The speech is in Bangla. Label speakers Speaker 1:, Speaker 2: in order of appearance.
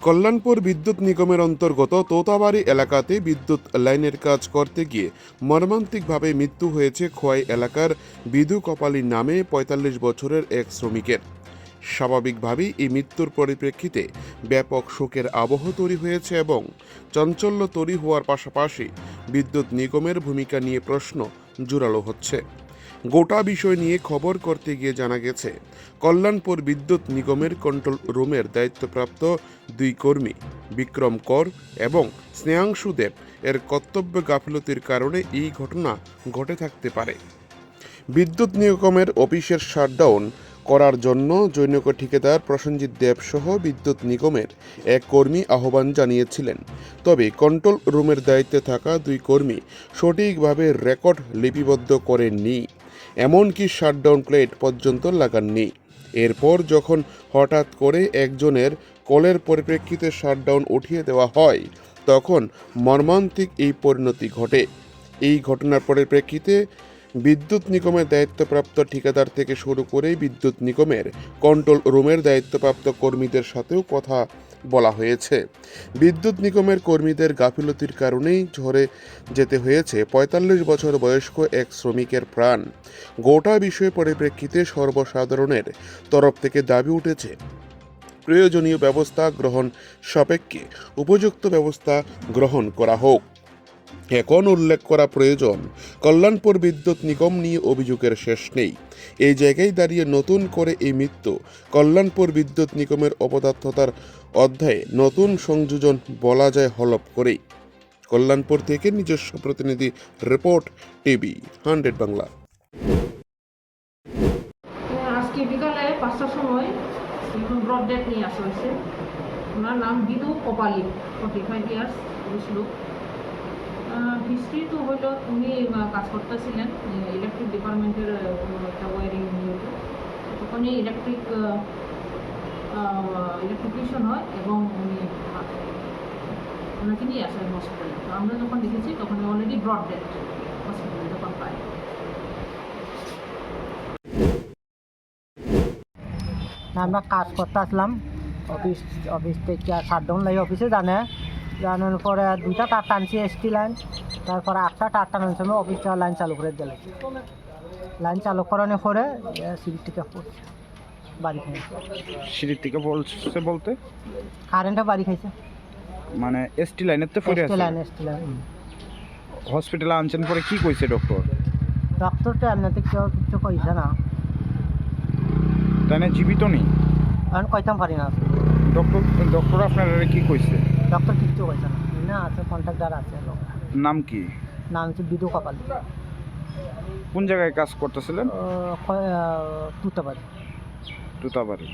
Speaker 1: কল্যাণপুর বিদ্যুৎ নিগমের অন্তর্গত তোতাবাড়ি এলাকাতে বিদ্যুৎ লাইনের কাজ করতে গিয়ে মর্মান্তিকভাবে মৃত্যু হয়েছে খোয়াই এলাকার বিদু কপালী নামে ৪৫ বছরের এক শ্রমিকের। স্বাভাবিকভাবেই এই মৃত্যুর পরিপ্রেক্ষিতে ব্যাপক শোকের আবহ তৈরি হয়েছে এবং চাঞ্চল্য তৈরি হওয়ার পাশাপাশি বিদ্যুৎ নিগমের ভূমিকা নিয়ে প্রশ্ন জোরালো হচ্ছে। গোটা বিষয় নিয়ে খবর করতে গিয়ে জানা গেছে, কল্যাণপুর বিদ্যুৎ নিগমের কন্ট্রোল রুমের দায়িত্বপ্রাপ্ত দুই কর্মী বিক্রম কর এবং স্নেহাংশু দেব এর কর্তব্য গাফিলতির কারণে এই ঘটনা ঘটে থাকতে পারে। বিদ্যুৎ নিগমের অফিসের শাটডাউন করার জন্য জৈনক ঠিকাদার প্রসেনজিৎ দেব সহ বিদ্যুৎ নিগমের এক কর্মী আহ্বান জানিয়েছিলেন। তবে কন্ট্রোল রুমের দায়িত্বে থাকা দুই কর্মী সঠিকভাবে রেকর্ড লিপিবদ্ধ করেননি, এমনকি শাটডাউন প্লেট পর্যন্ত লাগাননি। এরপর যখন হঠাৎ করে একজনের কলের পরিপ্রেক্ষিতে শাটডাউন উঠিয়ে দেওয়া হয়, তখন মর্মান্তিক এই পরিণতি ঘটে। এই ঘটনার পরিপ্রেক্ষিতে বিদ্যুৎ নিগমের দায়িত্বপ্রাপ্ত ঠিকাদার থেকে শুরু করে বিদ্যুৎ নিগমের কন্ট্রোল রুমের দায়িত্বপ্রাপ্ত কর্মীদের সাথেও কথা বলা হয়েছে। বিদ্যুৎ নিগমের কর্মীদের গাফিলতির কারণেই ঝরে যেতে হয়েছে ৪৫ বছর বয়স্ক এক শ্রমিকের প্রাণ। গোটা বিষয় পরিপ্রেক্ষিতে সর্বসাধারণের তরফ থেকে দাবি উঠেছে, প্রয়োজনীয় ব্যবস্থা গ্রহণ সাপেক্ষে উপযুক্ত ব্যবস্থা গ্রহণ করা হোক। এখন উল্লেখ করা প্রয়োজন, কল্যাণপুর বিদ্যুৎ নিগম নিয়ে অভিযোগের শেষ নেই। এই জায়গায় দাঁড়িয়ে নতুন করে এই মৃত্যু কল্যাণপুর বিদ্যুৎ নিগমের অপদার্থতার অধ্যায়ে নতুন সংযোজন বলা যায় হলফ করেই। কল্যাণপুর থেকে নিজস্ব প্রতিনিধি রিপোর্ট, টিভি 100 বাংলা।
Speaker 2: আজকে বিকালে ৫টার সময় এখন ব্রড ডেট নিয়ে আসা হয়েছে। ওনার নাম বিদু কপালী, 45 ইয়ার্স লোক। হিস্ট্রি তো হইল উনি কাজ করতেছিলেন ইলেকট্রিক ডিপার্টমেন্টের একটা ওয়ারিং নিয়ে। তখনই ইলেকট্রিফিকেশন হয় এবং উনি ওনাকে নিয়ে আসেন হসপিটালে। তো আমরা যখন দেখেছি তখন অলরেডি ব্রড ডেট হসপিটালে যখন পাই।
Speaker 3: আমরা কাজ করতে আসলাম অফিস থেকে শাটডাউন লাগে অফিসে জানার পরে 2টা তার টানছি এসটি লাইন, তারপরে 8টা তার টানার সময় অফিসটা লাইন চালু করে দিলে লাইন চালু করানোর পরে সিঁড়ি থেকে পড়ছে বাড়ি খাইছে।
Speaker 4: সিঁড়ি থেকে বলছে বলতে
Speaker 3: কারেন্টে বাড়ি খাইছে,
Speaker 4: মানে এসটি লাইনের তো পড়ে আছে।
Speaker 3: এসটি লাইন
Speaker 4: হসপিটালে আনছেন পরে কি কইছে
Speaker 3: ডক্টর তো এমনিতে কেউ কিছু কইছে না,
Speaker 4: তাই না? জীবিত নেই
Speaker 3: আমি কইতাম পারি না।
Speaker 4: ডক্টর আপনার কি কইছে?
Speaker 3: ডক্টর কিচ্ছু কইছে না আছে কন্ট্রাক্টর আছে লোক।
Speaker 4: নাম কি?
Speaker 3: নাম হচ্ছে বিদু কপালী।
Speaker 4: কোন জায়গায় কাজ করতেছিলেন?
Speaker 3: তুতাবাড়ি।
Speaker 4: তুতাবাড়ি।